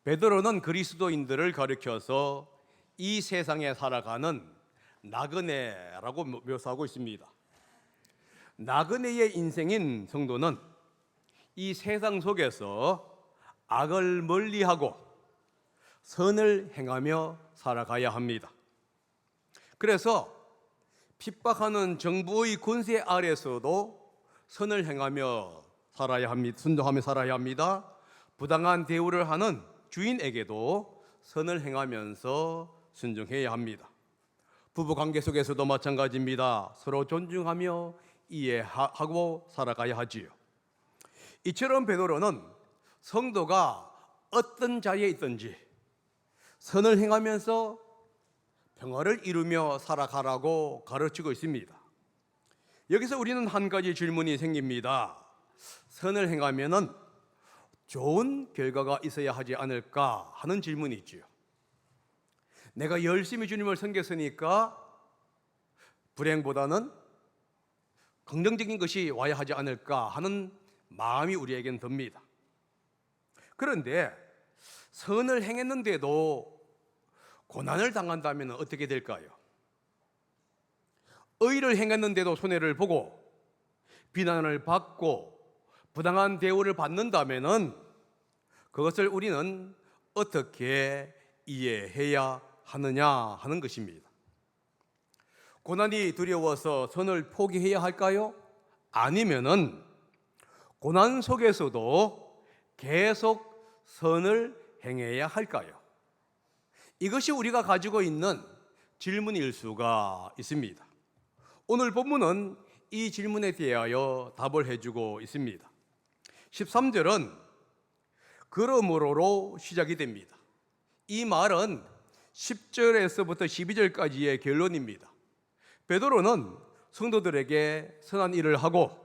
베드로는 그리스도인들을 가리켜서 이 세상에 살아가는 나그네라고 묘사하고 있습니다. 나그네의 인생인 성도는 이 세상 속에서 악을 멀리하고 선을 행하며 살아가야 합니다. 그래서 핍박하는 정부의 권세 아래서도 선을 행하며 살아야 합니다. 순종하며 살아야 합니다. 부당한 대우를 하는 주인에게도 선을 행하면서 순종해야 합니다. 부부 관계 속에서도 마찬가지입니다. 서로 존중하며 이해하고 살아가야 하지요. 이처럼 베드로는 성도가 어떤 자리에 있든지 선을 행하면서 평화를 이루며 살아가라고 가르치고 있습니다. 여기서 우리는 한 가지 질문이 생깁니다. 선을 행하면은 좋은 결과가 있어야 하지 않을까 하는 질문이 있지요. 내가 열심히 주님을 섬겼으니까 불행보다는 긍정적인 것이 와야 하지 않을까 하는 마음이 우리에겐 듭니다. 그런데 선을 행했는데도 고난을 당한다면 어떻게 될까요? 의를 행했는데도 손해를 보고 비난을 받고 부당한 대우를 받는다면 그것을 우리는 어떻게 이해해야 하느냐 하는 것입니다. 고난이 두려워서 선을 포기해야 할까요? 아니면은 고난 속에서도 계속 선을 행해야 할까요? 이것이 우리가 가지고 있는 질문일 수가 있습니다. 오늘 본문은 이 질문에 대하여 답을 해주고 있습니다. 13절은 그러므로로 시작이 됩니다. 이 말은 10절에서부터 12절까지의 결론입니다. 베드로는 성도들에게 선한 일을 하고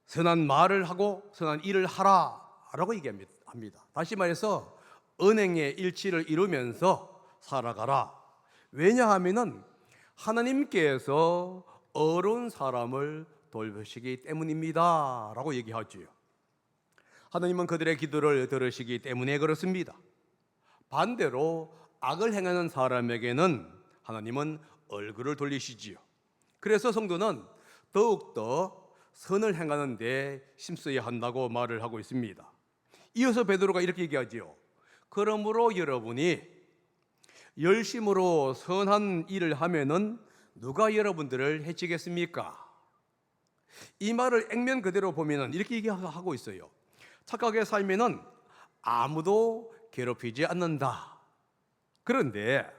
선한 말을 하고 선한 일을 하라라고 얘기합니다. 다시 말해서 은행의 일치를 이루면서 살아가라. 왜냐하면은 하나님께서 어려운 사람을 돌보시기 때문입니다 라고 얘기하지요. 하나님은 그들의 기도를 들으시기 때문에 그렇습니다. 반대로 악을 행하는 사람에게는 하나님은 얼굴을 돌리시지요. 그래서 성도는 더욱더 선을 행하는 데 힘써야 한다고 말을 하고 있습니다. 이어서 베드로가 이렇게 얘기하지요. 그러므로 여러분이 열심으로 선한 일을 하면은 누가 여러분들을 해치겠습니까? 이 말을 액면 그대로 보면은 이렇게 얘기하고 있어요. 착하게 살면은 아무도 괴롭히지 않는다. 그런데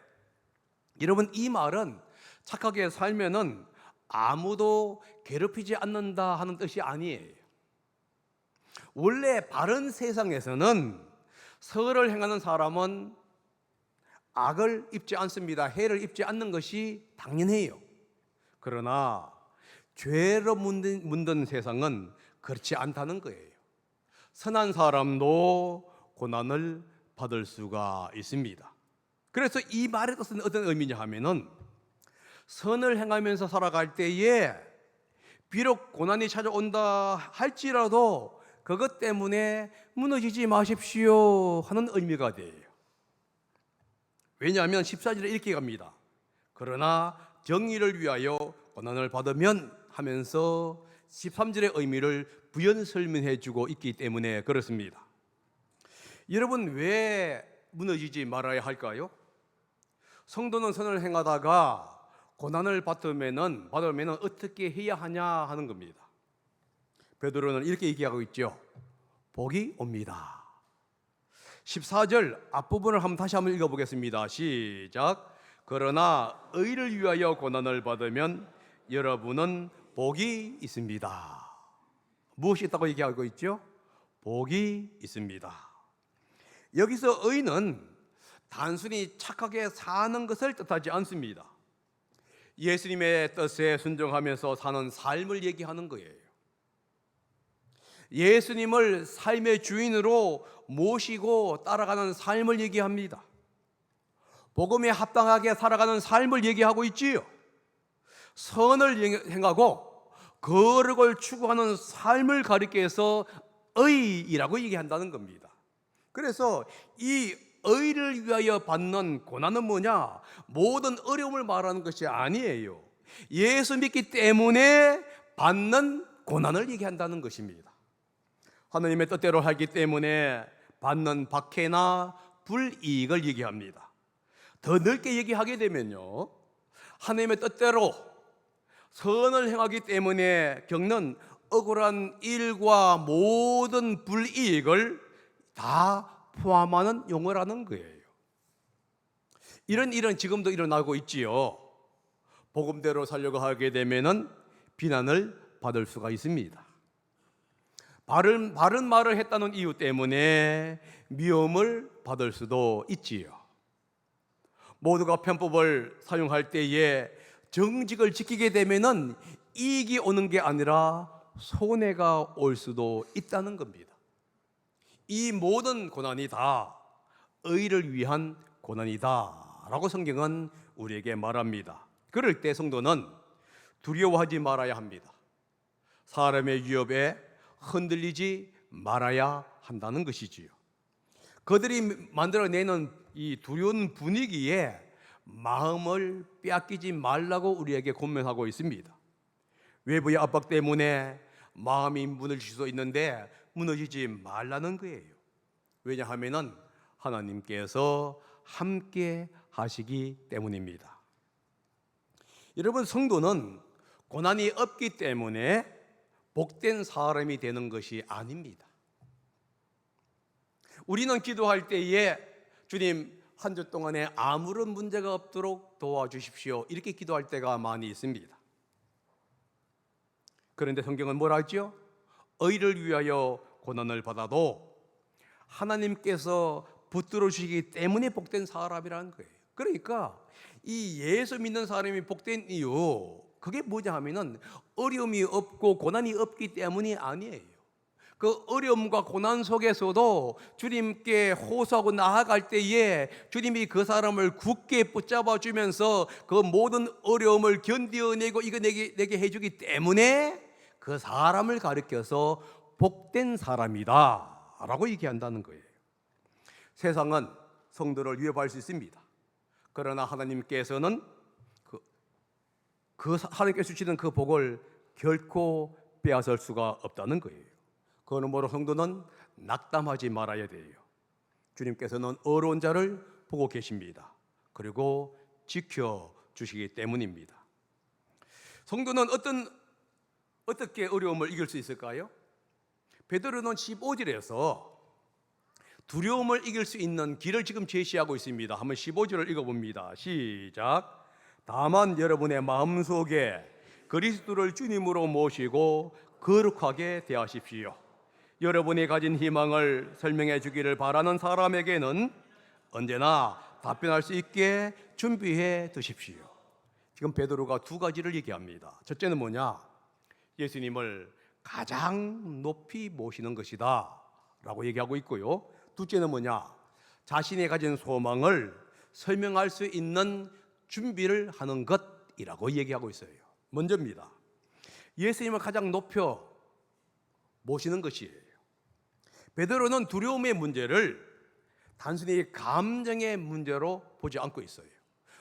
여러분, 이 말은 착하게 살면은 아무도 괴롭히지 않는다 하는 뜻이 아니에요. 원래 바른 세상에서는 선을 행하는 사람은 악을 입지 않습니다. 해를 입지 않는 것이 당연해요. 그러나 죄로 문든 세상은 그렇지 않다는 거예요. 선한 사람도 고난을 받을 수가 있습니다. 그래서 이 말의 뜻은 어떤 의미냐 하면은 선을 행하면서 살아갈 때에 비록 고난이 찾아온다 할지라도 그것 때문에 무너지지 마십시오 하는 의미가 돼요. 왜냐하면 14절에 이렇게 갑니다. 그러나 정의를 위하여 고난을 받으면 하면서 13절의 의미를 부연 설명해 주고 있기 때문에 그렇습니다. 여러분, 왜 무너지지 말아야 할까요? 성도는 선을 행하다가 고난을 받으면 어떻게 해야 하냐 하는 겁니다. 베드로는 이렇게 얘기하고 있죠. 복이 옵니다. 14절 앞부분을 다시 한번 읽어보겠습니다. 시작. 그러나 의를 위하여 고난을 받으면 여러분은 복이 있습니다. 무엇이 있다고 얘기하고 있죠? 복이 있습니다. 여기서 의는 단순히 착하게 사는 것을 뜻하지 않습니다. 예수님의 뜻에 순종하면서 사는 삶을 얘기하는 거예요. 예수님을 삶의 주인으로 모시고 따라가는 삶을 얘기합니다. 복음에 합당하게 살아가는 삶을 얘기하고 있지요. 선을 행하고 거룩을 추구하는 삶을 가리켜서 의라고 얘기한다는 겁니다. 그래서 이 의를 위하여 받는 고난은 뭐냐? 모든 어려움을 말하는 것이 아니에요. 예수 믿기 때문에 받는 고난을 얘기한다는 것입니다. 하나님의 뜻대로 하기 때문에 받는 박해나 불이익을 얘기합니다. 더 넓게 얘기하게 되면요, 하나님의 뜻대로 선을 행하기 때문에 겪는 억울한 일과 모든 불이익을 다 포함하는 용어라는 거예요. 이런 일은 지금도 일어나고 있지요. 복음대로 살려고 하게 되면은 비난을 받을 수가 있습니다. 바른 말을 했다는 이유 때문에 미움을 받을 수도 있지요. 모두가 편법을 사용할 때에 정직을 지키게 되면은 이익이 오는 게 아니라 손해가 올 수도 있다는 겁니다. 이 모든 고난이 다 의를 위한 고난이다라고 성경은 우리에게 말합니다. 그럴 때 성도는 두려워하지 말아야 합니다. 사람의 위협에 흔들리지 말아야 한다는 것이지요. 그들이 만들어내는 이 두려운 분위기에 마음을 빼앗기지 말라고 우리에게 권면하고 있습니다. 외부의 압박 때문에 마음이 무너질 수 있는데 무너지지 말라는 거예요. 왜냐하면 하나님께서 함께 하시기 때문입니다. 여러분, 성도는 고난이 없기 때문에 복된 사람이 되는 것이 아닙니다. 우리는 기도할 때에 주님, 한 주 동안에 아무런 문제가 없도록 도와주십시오, 이렇게 기도할 때가 많이 있습니다. 그런데 성경은 뭐라 하죠? 의를 위하여 고난을 받아도 하나님께서 붙들어 주시기 때문에 복된 사람이라는 거예요. 그러니까 이 예수 믿는 사람이 복된 이유, 그게 뭐냐 하면은 어려움이 없고 고난이 없기 때문이 아니에요. 그 어려움과 고난 속에서도 주님께 호소하고 나아갈 때에 주님이 그 사람을 굳게 붙잡아 주면서 그 모든 어려움을 견뎌내고 이겨내게 해주기 때문에 그 사람을 가리켜서 복된 사람이다 라고 얘기한다는 거예요. 세상은 성도를 위협할 수 있습니다. 그러나 하나님께서는 하나님께서 주시는 그 복을 결코 빼앗을 수가 없다는 거예요. 그러므로 성도는 낙담하지 말아야 돼요. 주님께서는 어려운 자를 보고 계십니다. 그리고 지켜주시기 때문입니다. 성도는 어떻게 어려움을 이길 수 있을까요? 베드로는 15절에서 두려움을 이길 수 있는 길을 지금 제시하고 있습니다. 한번 15절을 읽어봅니다. 시작. 다만 여러분의 마음속에 그리스도를 주님으로 모시고 거룩하게 대하십시오. 여러분이 가진 희망을 설명해 주기를 바라는 사람에게는 언제나 답변할 수 있게 준비해 두십시오. 지금 베드로가 두 가지를 얘기합니다. 첫째는 뭐냐? 예수님을 가장 높이 모시는 것이다 라고 얘기하고 있고요. 둘째는 뭐냐? 자신이 가진 소망을 설명할 수 있는 준비를 하는 것이라고 얘기하고 있어요. 먼저입니다. 예수님을 가장 높여 모시는 것이에요. 베드로는 두려움의 문제를 단순히 감정의 문제로 보지 않고 있어요.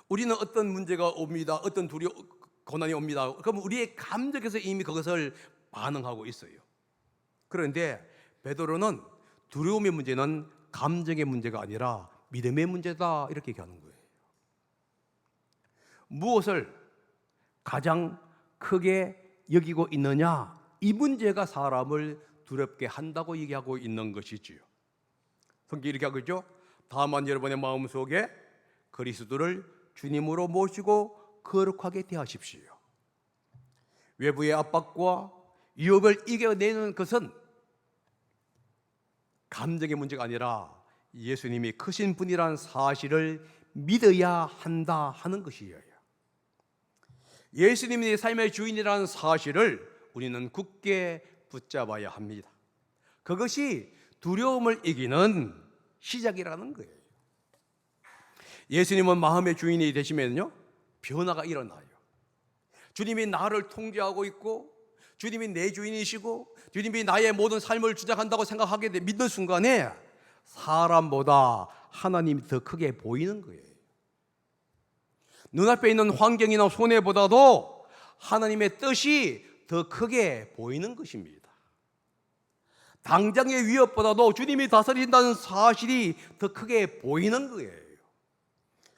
우리는 어떤 문제가 옵니다, 어떤 고난이 옵니다. 그럼 우리의 감정에서 이미 그것을 반응하고 있어요. 그런데 베드로는 두려움의 문제는 감정의 문제가 아니라 믿음의 문제다 이렇게 얘기하는 거예요. 무엇을 가장 크게 여기고 있느냐, 이 문제가 사람을 두렵게 한다고 얘기하고 있는 것이지요. 성경이 이렇게 하고 있죠. 다만 여러분의 마음속에 그리스도를 주님으로 모시고 거룩하게 대하십시오. 외부의 압박과 위협을 이겨내는 것은 감정의 문제가 아니라 예수님이 크신 분이라는 사실을 믿어야 한다 하는 것이에요. 예수님이 내 삶의 주인이라는 사실을 우리는 굳게 붙잡아야 합니다. 그것이 두려움을 이기는 시작이라는 거예요. 예수님은 마음의 주인이 되시면요, 변화가 일어나요. 주님이 나를 통제하고 있고 주님이 내 주인이시고 주님이 나의 모든 삶을 주장한다고 생각하게 돼 믿는 순간에 사람보다 하나님이 더 크게 보이는 거예요. 눈앞에 있는 환경이나 손해보다도 하나님의 뜻이 더 크게 보이는 것입니다. 당장의 위협보다도 주님이 다스린다는 사실이 더 크게 보이는 거예요.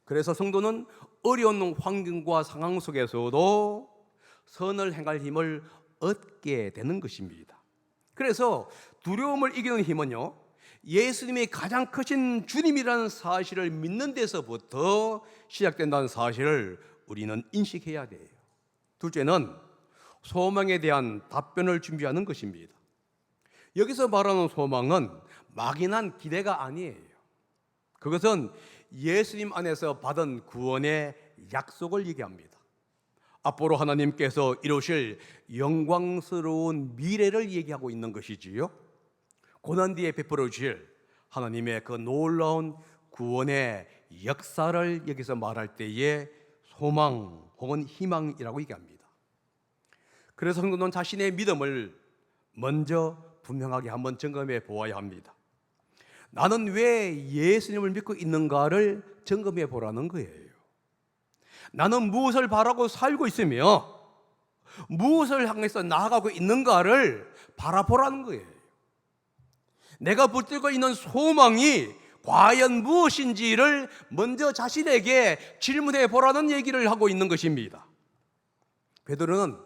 그래서 성도는 어려운 환경과 상황 속에서도 선을 행할 힘을 얻게 되는 것입니다. 그래서 두려움을 이기는 힘은요, 예수님이 가장 크신 주님이라는 사실을 믿는 데서부터 시작된다는 사실을 우리는 인식해야 돼요. 둘째는 소망에 대한 답변을 준비하는 것입니다. 여기서 말하는 소망은 막연한 기대가 아니에요. 그것은 예수님 안에서 받은 구원의 약속을 얘기합니다. 앞으로 하나님께서 이루실 영광스러운 미래를 얘기하고 있는 것이지요. 고난 뒤에 베풀어 주실 하나님의 그 놀라운 구원의 역사를 여기서 말할 때에 소망 혹은 희망이라고 얘기합니다. 그래서 성도는 자신의 믿음을 먼저 분명하게 한번 점검해 보아야 합니다. 나는 왜 예수님을 믿고 있는가를 점검해 보라는 거예요. 나는 무엇을 바라고 살고 있으며 무엇을 향해서 나아가고 있는가를 바라보라는 거예요. 내가 붙들고 있는 소망이 과연 무엇인지를 먼저 자신에게 질문해 보라는 얘기를 하고 있는 것입니다. 베드로는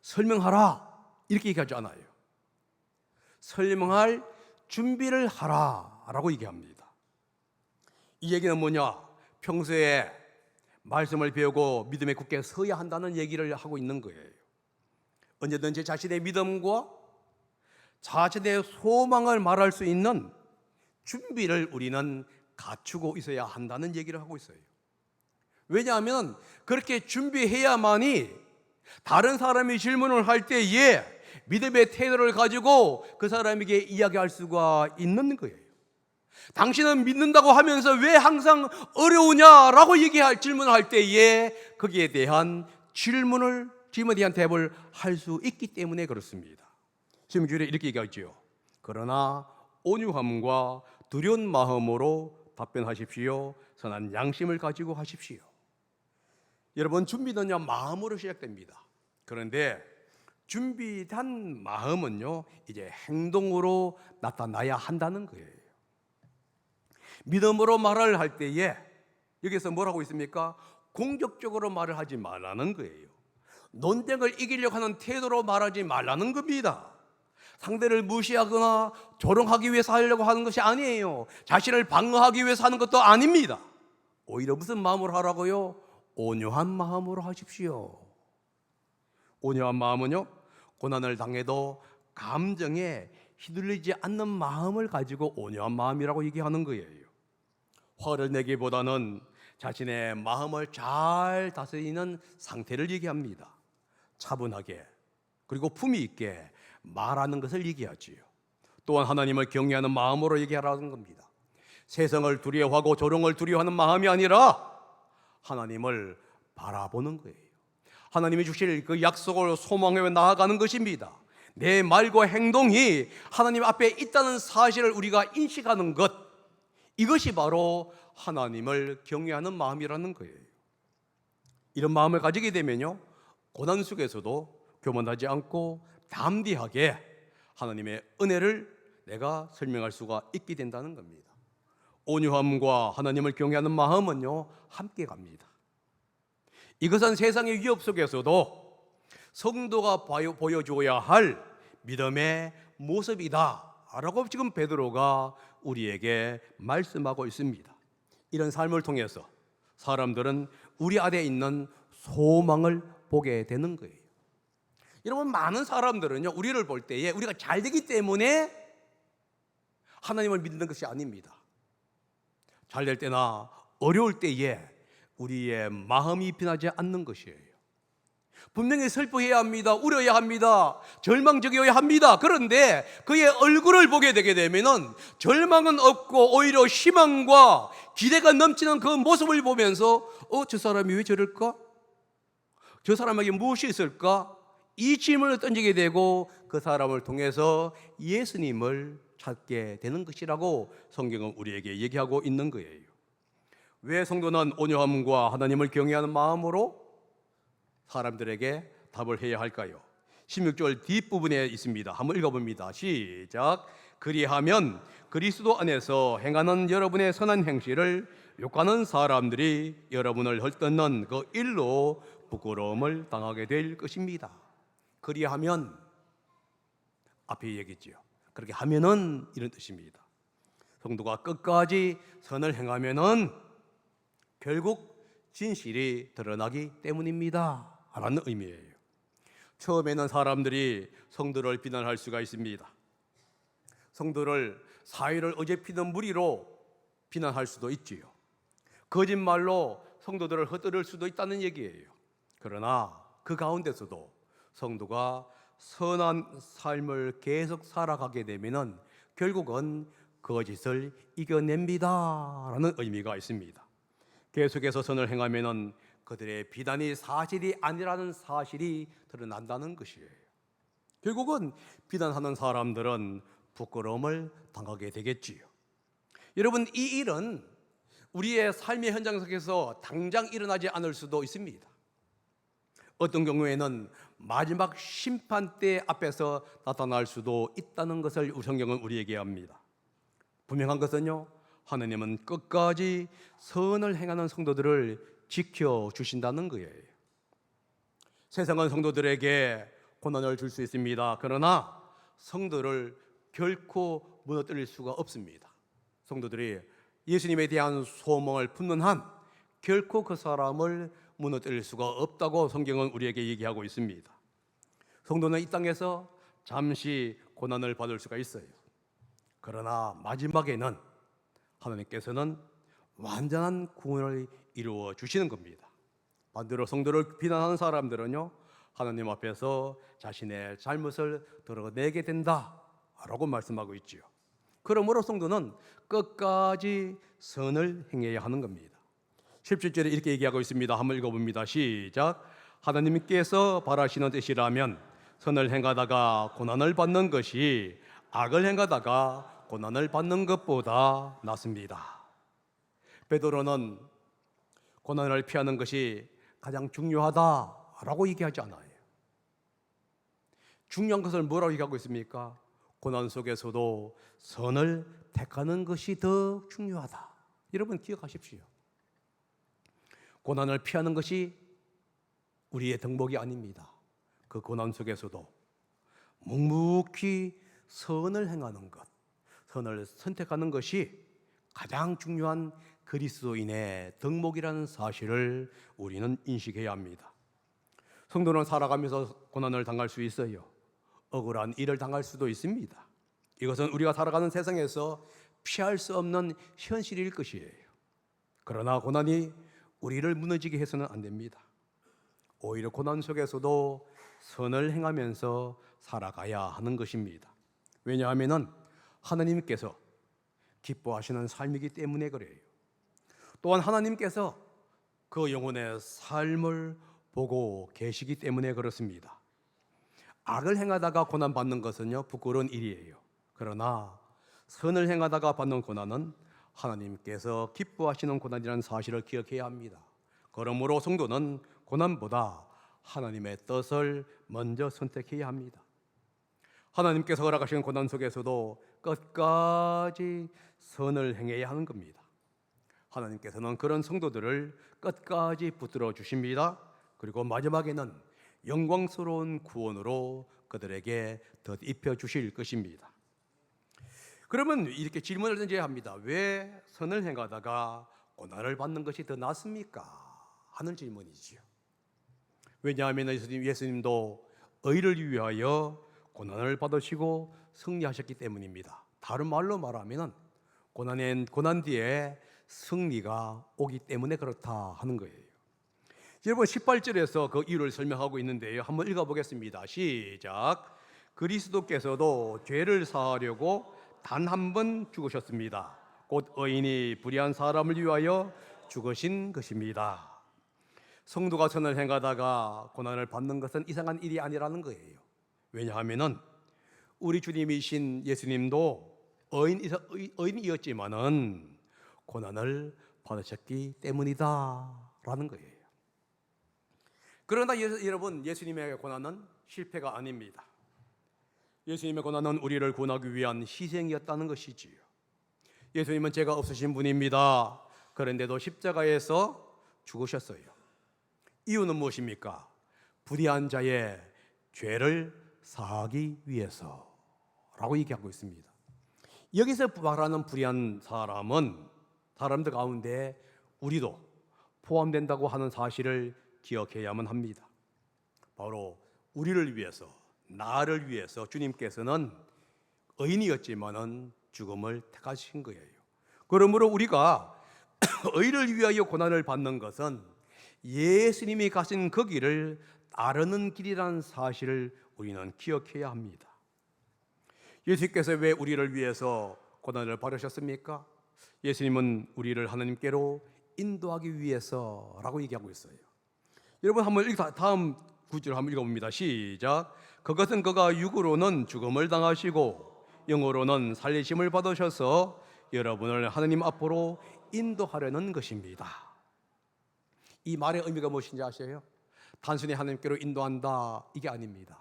설명하라 이렇게 얘기하지 않아요. 설명할 준비를 하라라고 얘기합니다. 이 얘기는 뭐냐? 평소에 말씀을 배우고 믿음에 굳게 서야 한다는 얘기를 하고 있는 거예요. 언제든지 자신의 믿음과 자신의 소망을 말할 수 있는 준비를 우리는 갖추고 있어야 한다는 얘기를 하고 있어요. 왜냐하면 그렇게 준비해야만이 다른 사람이 질문을 할 때에 믿음의 태도를 가지고 그 사람에게 이야기할 수가 있는 거예요. 당신은 믿는다고 하면서 왜 항상 어려우냐라고 질문을 할 때에 거기에 대한 질문에 대한 대답을 할 수 있기 때문에 그렇습니다. 신명기에 이렇게 얘기하죠. 그러나 온유함과 두려운 마음으로 답변하십시오. 선한 양심을 가지고 하십시오. 여러분, 준비는요 마음으로 시작됩니다. 그런데 준비된 마음은요 이제 행동으로 나타나야 한다는 거예요. 믿음으로 말을 할 때에 여기서 뭐라고 있습니까? 공격적으로 말을 하지 말라는 거예요. 논쟁을 이기려고 하는 태도로 말하지 말라는 겁니다. 상대를 무시하거나 조롱하기 위해서 하려고 하는 것이 아니에요. 자신을 방어하기 위해서 하는 것도 아닙니다. 오히려 무슨 마음으로 하라고요? 온유한 마음으로 하십시오. 온유한 마음은요, 고난을 당해도 감정에 휘둘리지 않는 마음을 가지고 온유한 마음이라고 얘기하는 거예요. 화를 내기보다는 자신의 마음을 잘 다스리는 상태를 얘기합니다. 차분하게 그리고 품위 있게 말하는 것을 얘기하지요. 또한 하나님을 경외하는 마음으로 얘기하라는 겁니다. 세상을 두려워하고 조롱을 두려워하는 마음이 아니라 하나님을 바라보는 거예요. 하나님이 주실 그 약속을 소망하며 나아가는 것입니다. 내 말과 행동이 하나님 앞에 있다는 사실을 우리가 인식하는 것, 이것이 바로 하나님을 경외하는 마음이라는 거예요. 이런 마음을 가지게 되면요, 고난 속에서도 교만하지 않고 담대하게 하나님의 은혜를 내가 설명할 수가 있게 된다는 겁니다. 온유함과 하나님을 경외하는 마음은요 함께 갑니다. 이것은 세상의 위협 속에서도 성도가 보여줘야 할 믿음의 모습이다 라고 지금 베드로가 우리에게 말씀하고 있습니다. 이런 삶을 통해서 사람들은 우리 안에 있는 소망을 보게 되는 거예요. 여러분, 많은 사람들은요 우리를 볼 때에 우리가 잘 되기 때문에 하나님을 믿는 것이 아닙니다. 잘 될 때나 어려울 때에 우리의 마음이 변하지 않는 것이에요. 분명히 슬퍼해야 합니다. 울어야 합니다. 절망적이어야 합니다. 그런데 그의 얼굴을 보게 되게 되면은 절망은 없고 오히려 희망과 기대가 넘치는 그 모습을 보면서 저 사람이 왜 저럴까? 저 사람에게 무엇이 있을까? 이 질문을 던지게 되고 그 사람을 통해서 예수님을 찾게 되는 것이라고 성경은 우리에게 얘기하고 있는 거예요. 왜 성도는 온유함과 하나님을 경외하는 마음으로 사람들에게 답을 해야 할까요? 16절 뒷부분에 있습니다. 한번 읽어봅니다. 시작. 그리하면 그리스도 안에서 행하는 여러분의 선한 행실을 욕하는 사람들이 여러분을 헐뜯는 그 일로 부끄러움을 당하게 될 것입니다. 그리하면 앞에 얘기했지요. 그렇게 하면은 이런 뜻입니다. 성도가 끝까지 선을 행하면은 결국 진실이 드러나기 때문입니다 라는 의미예요. 처음에는 사람들이 성도를 비난할 수가 있습니다. 성도를 사위를 어지피는 무리로 비난할 수도 있지요. 거짓말로 성도들을 헛들을 수도 있다는 얘기예요. 그러나 그 가운데서도 성도가 선한 삶을 계속 살아가게 되면은 결국은 거짓을 이겨냅니다 라는 의미가 있습니다. 계속해서 선을 행하면은 그들의 비난이 사실이 아니라는 사실이 드러난다는 것이에요. 결국은 비난하는 사람들은 부끄러움을 당하게 되겠지요. 여러분, 이 일은 우리의 삶의 현장 속에서 당장 일어나지 않을 수도 있습니다. 어떤 경우에는 마지막 심판대 앞에서 나타날 수도 있다는 것을 성경은 우리에게 합니다. 분명한 것은요, 하나님은 끝까지 선을 행하는 성도들을 지켜주신다는 거예요. 세상은 성도들에게 고난을 줄 수 있습니다. 그러나 성도를 결코 무너뜨릴 수가 없습니다. 성도들이 예수님에 대한 소망을 품는 한 결코 그 사람을 무너뜨릴 수가 없다고 성경은 우리에게 얘기하고 있습니다. 성도는 이 땅에서 잠시 고난을 받을 수가 있어요. 그러나 마지막에는 하나님께서는 완전한 구원을 이루어 주시는 겁니다. 반대로 성도를 비난하는 사람들은요, 하나님 앞에서 자신의 잘못을 드러내게 된다라고 말씀하고 있지요. 그러므로 성도는 끝까지 선을 행해야 하는 겁니다. 17절에 이렇게 얘기하고 있습니다. 한번 읽어봅니다. 시작. 하나님께서 바라시는 뜻이라면 선을 행하다가 고난을 받는 것이 악을 행하다가 고난을 받는 것보다 낫습니다. 베드로는 고난을 피하는 것이 가장 중요하다라고 얘기하지 않아요. 중요한 것을 뭐라고 얘기하고 있습니까? 고난 속에서도 선을 택하는 것이 더 중요하다. 여러분 기억하십시오. 고난을 피하는 것이 우리의 덕목이 아닙니다. 그 고난 속에서도 묵묵히 선을 행하는 것, 선을 선택하는 것이 가장 중요한 그리스도인의 덕목이라는 사실을 우리는 인식해야 합니다. 성도는 살아가면서 고난을 당할 수 있어요. 억울한 일을 당할 수도 있습니다. 이것은 우리가 살아가는 세상에서 피할 수 없는 현실일 것이에요. 그러나 고난이 우리를 무너지게 해서는 안 됩니다. 오히려 고난 속에서도 선을 행하면서 살아가야 하는 것입니다. 왜냐하면 하나님께서 기뻐하시는 삶이기 때문에 그래요. 또한 하나님께서 그 영혼의 삶을 보고 계시기 때문에 그렇습니다. 악을 행하다가 고난받는 것은요, 부끄러운 일이에요. 그러나 선을 행하다가 받는 고난은 하나님께서 기뻐하시는 고난이라는 사실을 기억해야 합니다. 그러므로 성도는 고난보다 하나님의 뜻을 먼저 선택해야 합니다. 하나님께서 허락하시는 고난 속에서도 끝까지 선을 행해야 하는 겁니다. 하나님께서는 그런 성도들을 끝까지 붙들어 주십니다. 그리고 마지막에는 영광스러운 구원으로 그들에게 덧입혀 주실 것입니다. 그러면 이렇게 질문을 던져야 합니다. 왜 선을 행하다가 고난을 받는 것이 더 낫습니까? 하는 질문이지요. 왜냐하면 예수님도 의를 위하여 고난을 받으시고 승리하셨기 때문입니다. 다른 말로 말하면 고난 뒤에 승리가 오기 때문에 그렇다 하는 거예요. 여러분 18절에서 그 이유를 설명하고 있는데요. 한번 읽어보겠습니다. 시작. 그리스도께서도 죄를 사하려고 단 한 번 죽으셨습니다. 곧 의인이 불의한 사람을 위하여 죽으신 것입니다. 성도가 선을 행하다가 고난을 받는 것은 이상한 일이 아니라는 거예요. 왜냐하면 우리 주님이신 예수님도 의인이었지만은 고난을 받으셨기 때문이다라는 거예요. 그러나 여러분, 예수님의 고난은 실패가 아닙니다. 예수님의 고난은 우리를 구원하기 위한 희생이었다는 것이지요. 예수님은 죄가 없으신 분입니다. 그런데도 십자가에서 죽으셨어요. 이유는 무엇입니까? 불의한 자의 죄를 사하기 위해서라고 얘기하고 있습니다. 여기서 말하는 불의한 사람들 가운데 우리도 포함된다고 하는 사실을 기억해야만 합니다. 바로 우리를 위해서, 나를 위해서 주님께서는 의인이었지만은 죽음을 택하신 거예요. 그러므로 우리가 의를 위하여 고난을 받는 것은 예수님이 가신 그 길을 따르는 길이라는 사실을 우리는 기억해야 합니다. 예수님께서 왜 우리를 위해서 고난을 받으셨습니까? 예수님은 우리를 하나님께로 인도하기 위해서라고 얘기하고 있어요. 여러분, 한번 다음 구절 한번 읽어봅니다. 시작. 그것은 그가 육으로는 죽음을 당하시고 영으로는 살리심을 받으셔서 여러분을 하나님 앞으로 인도하려는 것입니다. 이 말의 의미가 무엇인지 아세요? 단순히 하나님께로 인도한다, 이게 아닙니다.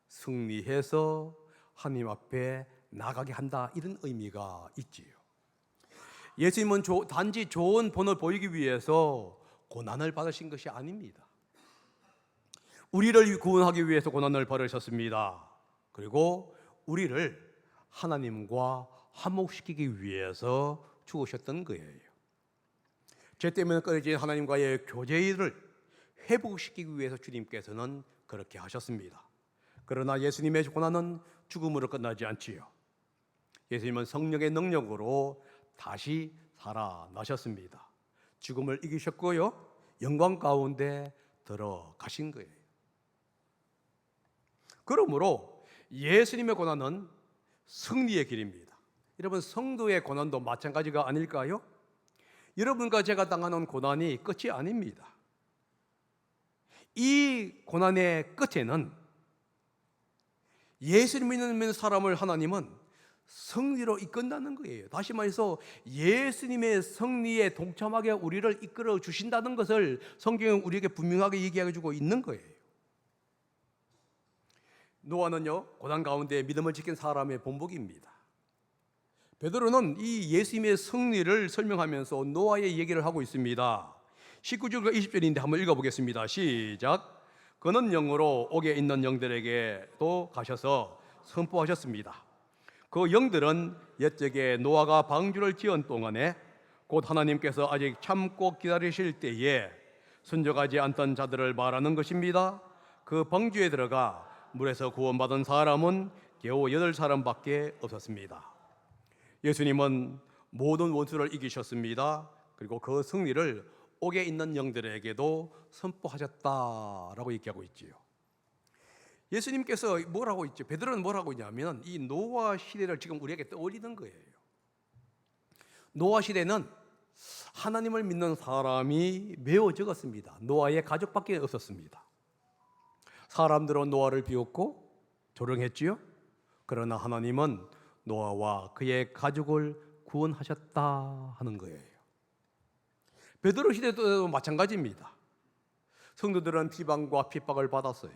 승리해서 하나님 앞에 나가게 한다, 이런 의미가 있지요. 예수님은 단지 좋은 본을 보이기 위해서 고난을 받으신 것이 아닙니다. 우리를 구원하기 위해서 고난을 받으셨습니다. 그리고 우리를 하나님과 화목시키기 위해서 죽으셨던 거예요. 죄 때문에 끊어진 하나님과의 교제를 회복시키기 위해서 주님께서는 그렇게 하셨습니다. 그러나 예수님의 고난은 죽음으로 끝나지 않지요. 예수님은 성령의 능력으로 다시 살아나셨습니다. 죽음을 이기셨고요, 영광 가운데 들어가신 거예요. 그러므로 예수님의 고난은 승리의 길입니다. 여러분, 성도의 고난도 마찬가지가 아닐까요? 여러분과 제가 당하는 고난이 끝이 아닙니다. 이 고난의 끝에는 예수님을 믿는 사람을 하나님은 승리로 이끈다는 거예요. 다시 말해서 예수님의 승리에 동참하게 우리를 이끌어 주신다는 것을 성경은 우리에게 분명하게 얘기해 주고 있는 거예요. 노아는요, 고난 가운데 믿음을 지킨 사람의 본보기입니다. 베드로는 이 예수님의 승리를 설명하면서 노아의 얘기를 하고 있습니다. 19절과 20절인데 한번 읽어보겠습니다. 시작. 그는 영으로 옥에 있는 영들에게도 가셔서 선포하셨습니다. 그 영들은 옛적에 노아가 방주를 지은 동안에 곧 하나님께서 아직 참고 기다리실 때에 순종하지 않던 자들을 말하는 것입니다. 그 방주에 들어가 물에서 구원받은 사람은 겨우 8사람밖에 없었습니다. 예수님은 모든 원수를 이기셨습니다. 그리고 그 승리를 옥에 있는 영들에게도 선포하셨다라고 얘기하고 있지요. 예수님께서 뭐라고 있죠? 베드로는 뭐라고 있냐면 이 노아 시대를 지금 우리에게 떠올리는 거예요. 노아 시대는 하나님을 믿는 사람이 매우 적었습니다. 노아의 가족밖에 없었습니다. 사람들은 노아를 비웃고 조롱했지요. 그러나 하나님은 노아와 그의 가족을 구원하셨다 하는 거예요. 베드로 시대도 마찬가지입니다. 성도들은 비방과 핍박을 받았어요.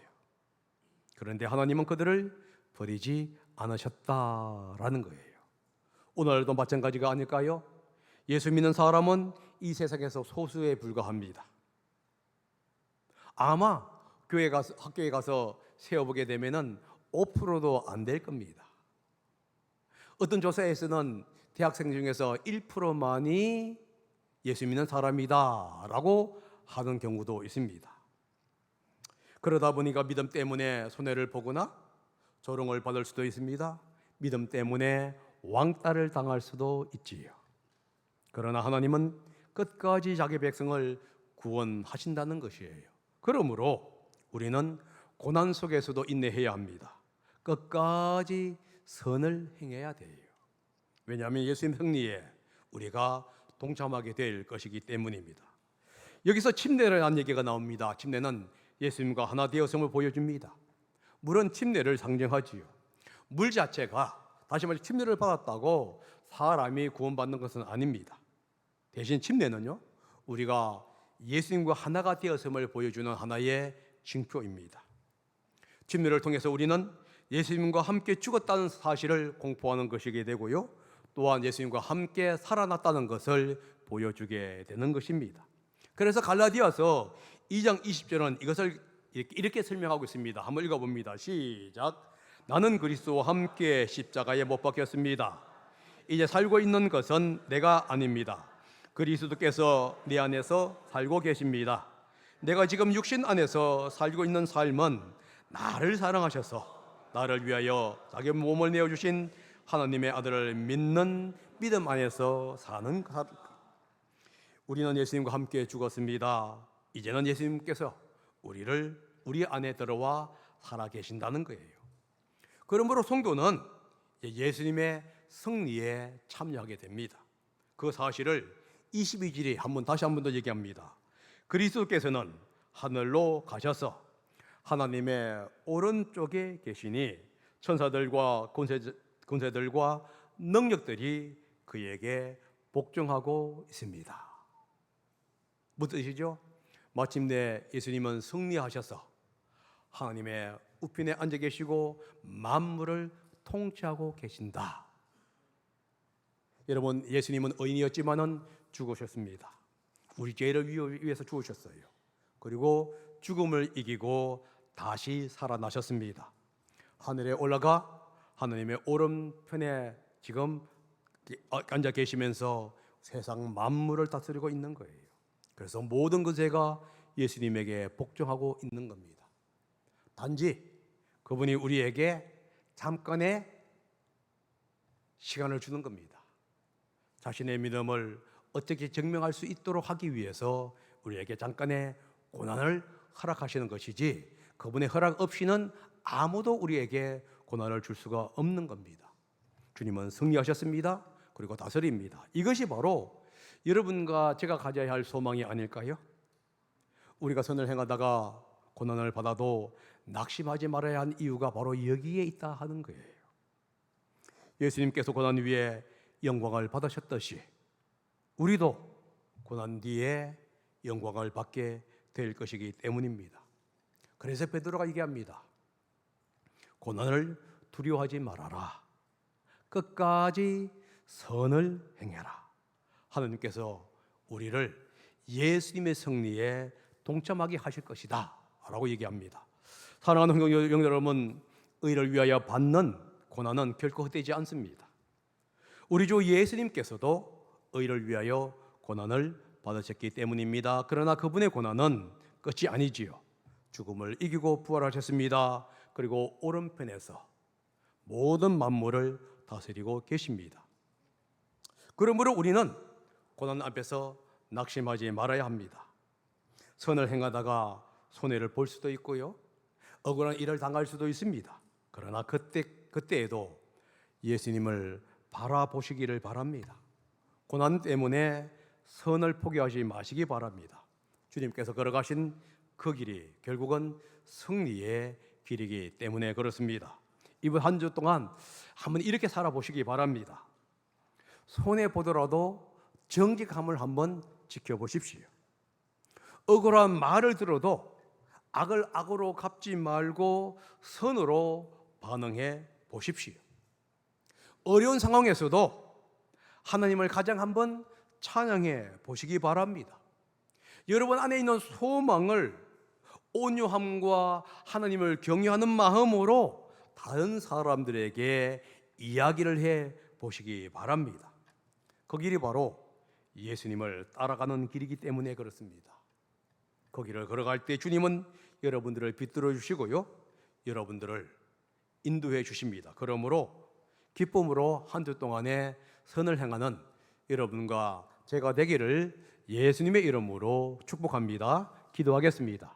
그런데 하나님은 그들을 버리지 않으셨다라는 거예요. 오늘도 마찬가지가 아닐까요? 예수 믿는 사람은 이 세상에서 소수에 불과합니다. 아마 학교에 가서 세어보게 되면은 5%도 안 될 겁니다. 어떤 조사에서는 대학생 중에서 1%만이 예수 믿는 사람이다라고 하는 경우도 있습니다. 그러다 보니까 믿음 때문에 손해를 보거나 조롱을 받을 수도 있습니다. 믿음 때문에 왕따를 당할 수도 있지요. 그러나 하나님은 끝까지 자기 백성을 구원하신다는 것이에요. 그러므로 우리는 고난 속에서도 인내해야 합니다. 끝까지 선을 행해야 돼요. 왜냐하면 예수님 승리에 우리가 동참하게 될 것이기 때문입니다. 여기서 침례를 한 얘기가 나옵니다. 침례는 예수님과 하나 되었음을 보여줍니다. 물은 침례를 상징하지요. 물 자체가 다시 말해 침례를 받았다고 사람이 구원받는 것은 아닙니다. 대신 침례는요, 우리가 예수님과 하나가 되었음을 보여주는 하나의 징표입니다. 침례를 통해서 우리는 예수님과 함께 죽었다는 사실을 공포하는 것이게 되고요, 또한 예수님과 함께 살아났다는 것을 보여주게 되는 것입니다. 그래서 갈라디아서 2장 20절은 이것을 이렇게 설명하고 있습니다. 한번 읽어봅니다. 시작. 나는 그리스도와 함께 십자가에 못 박혔습니다. 이제 살고 있는 것은 내가 아닙니다. 그리스도께서 내 안에서 살고 계십니다. 내가 지금 육신 안에서 살고 있는 삶은 나를 사랑하셔서 나를 위하여 자기 몸을 내어주신 하나님의 아들을 믿는 믿음 안에서 사는 것. 우리는 예수님과 함께 죽었습니다. 이제는 예수님께서 우리 안에 들어와 살아 계신다는 거예요. 그러므로 성도는 예수님의 승리에 참여하게 됩니다. 그 사실을 22절이 다시 한 번 더 얘기합니다. 그리스도께서는 하늘로 가셔서 하나님의 오른쪽에 계시니 천사들과 권세들과 능력들이 그에게 복종하고 있습니다. 무슨 뜻이죠? 마침내 예수님은 승리하셔서 하나님의 우편에 앉아 계시고 만물을 통치하고 계신다. 여러분, 예수님은 의인이었지만은 죽으셨습니다. 우리 죄를 위해서 죽으셨어요. 그리고 죽음을 이기고 다시 살아나셨습니다. 하늘에 올라가 하나님의 오른편에 지금 앉아 계시면서 세상 만물을 다스리고 있는 거예요. 그래서 모든 것에가 예수님에게 복종하고 있는 겁니다. 단지 그분이 우리에게 잠깐의 시간을 주는 겁니다. 자신의 믿음을 어떻게 증명할 수 있도록 하기 위해서 우리에게 잠깐의 고난을 허락하시는 것이지, 그분의 허락 없이는 아무도 우리에게 고난을 줄 수가 없는 겁니다. 주님은 승리하셨습니다. 그리고 다스립니다. 이것이 바로 여러분과 제가 가져야 할 소망이 아닐까요? 우리가 선을 행하다가 고난을 받아도 낙심하지 말아야 하는 이유가 바로 여기에 있다 하는 거예요. 예수님께서 고난 위에 영광을 받으셨듯이 우리도 고난 뒤에 영광을 받게 될 것이기 때문입니다. 그래서 베드로가 얘기합니다. 고난을 두려워하지 말아라. 끝까지 선을 행해라. 하나님께서 우리를 예수님의 승리에 동참하게 하실 것이다 라고 얘기합니다. 사랑하는 성도 여러분, 의를 위하여 받는 고난은 결코 헛되지 않습니다. 우리 주 예수님께서도 의를 위하여 고난을 받으셨기 때문입니다. 그러나 그분의 고난은 끝이 아니지요. 죽음을 이기고 부활하셨습니다. 그리고 오른편에서 모든 만물을 다스리고 계십니다. 그러므로 우리는 고난 앞에서 낙심하지 말아야 합니다. 선을 행하다가 손해를 볼 수도 있고요, 억울한 일을 당할 수도 있습니다. 그러나 그때에도 예수님을 바라보시기를 바랍니다. 고난 때문에 선을 포기하지 마시기 바랍니다. 주님께서 걸어가신 그 길이 결국은 승리의 길이기 때문에 그렇습니다. 이번 한 주 동안 한번 이렇게 살아보시기 바랍니다. 손해보더라도 정직함을 한번 지켜보십시오. 억울한 말을 들어도 악을 악으로 갚지 말고 선으로 반응해 보십시오. 어려운 상황에서도 하나님을 가장 한번 찬양해 보시기 바랍니다. 여러분 안에 있는 소망을 온유함과 하나님을 경외하는 마음으로 다른 사람들에게 이야기를 해 보시기 바랍니다. 그 길이 바로 예수님을 따라가는 길이기 때문에 그렇습니다. 그 길을 걸어갈 때 주님은 여러분들을 붙들어 주시고요, 여러분들을 인도해 주십니다. 그러므로 기쁨으로 한 주 동안에 선을 행하는 여러분과 제가 되기를 예수님의 이름으로 축복합니다. 기도하겠습니다.